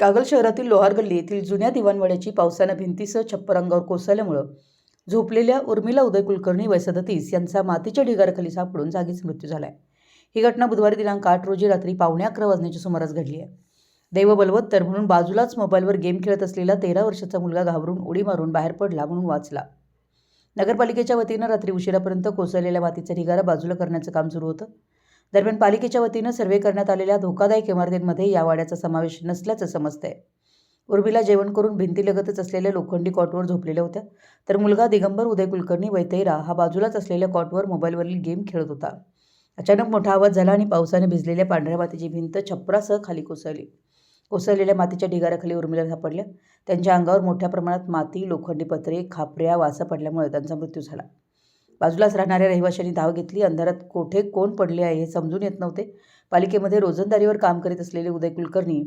कागल शहरातील लोहार गल्ली येथील जुन्या दिवाणवाड्याची पावसानं भिंतीसह छप्पर अंगावर कोसळल्यामुळे झोपलेल्या उर्मिला उदय कुलकर्णी वय 37 यांचा मातीच्या ढिगाऱ्याखाली सापडून जागीच मृत्यू झाला आहे। ही घटना बुधवारी दिनांक 8 रोजी रात्री 11:15 वाजण्याच्या सुमारास घडली आहे। दैव बलवत्तर म्हणून बाजूलाच मोबाईलवर गेम खेळत असलेला 13 वर्षाचा मुलगा घाबरून उडी मारून बाहेर पडला म्हणून वाचला। नगरपालिकेच्या वतीनं रात्री उशिरापर्यंत कोसळलेल्या मातीचा ढिगारा बाजूला करण्याचं काम सुरू होतं। दरम्यान पालिकेच्या वतीनं सर्वे करण्यात आलेल्या धोकादायक इमारतींमध्ये या वाड्याचा समावेश नसल्याचं समजतंय। उर्मिला जेवण करून भिंतीलगतच असलेल्या लोखंडी कॉटवर झोपलेल्या होत्या, तर मुलगा दिगंबर उदय कुलकर्णी वय 13 हा बाजूलाच असलेल्या कॉटवर मोबाईलवरील गेम खेळत होता। अचानक मोठा आवाज झाला आणि पावसाने भिजलेल्या पांढऱ्या मातीची भिंत छप्परासह खाली कोसळली। कोसळलेल्या मातीच्या ढिगाऱ्याखाली उर्मिला सापडल्या। त्यांच्या अंगावर मोठ्या प्रमाणात माती, लोखंडी पत्रे, खापऱ्या, वासा पडल्यामुळे त्यांचा मृत्यू झाला। बाजूलाच राहणाऱ्या रहिवाशांनी धाव घेतली। अंधारात कोठे कोण पडले आहे हे समजून येत नव्हते। पालिकेमध्ये रोजंदारीवर काम करीत असलेले उदय कुलकर्णी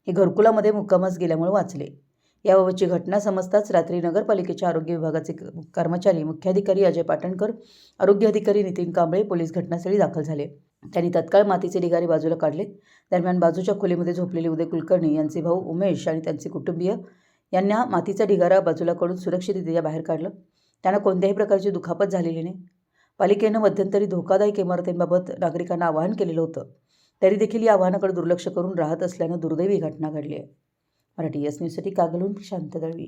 हे घरकुलामध्ये मुक्कामास गेल्यामुळे वाचले। याबाबतची घटना समजताच रात्री नगरपालिकेच्या आरोग्य विभागाचे कर्मचारी, मुख्याधिकारी अजय पाटणकर, आरोग्य अधिकारी नितीन कांबळे पोलीस घटनास्थळी दाखल झाले। त्यांनी तत्काळ मातीचे ढिगारे बाजूला काढले। दरम्यान बाजूच्या खोलीमध्ये झोपलेले उदय कुलकर्णी यांचे भाऊ उमेश आणि त्यांचे कुटुंबीय यांना मातीचा ढिगारा बाजूला काढून सुरक्षितरित्या बाहेर काढलं। त्यांना कोणत्याही प्रकारची दुखापत झालेली नाही। पालिकेनं मध्यंतरी धोकादायक इमारतींबाबत नागरिकांना आवाहन केलेलं होतं, तरी देखील या आवाहनाकडे दुर्लक्ष करून राहत असल्यानं दुर्दैवी घटना घडली आहे। मराठी एस न्यूजसाठी कागलहून शांत दळवी।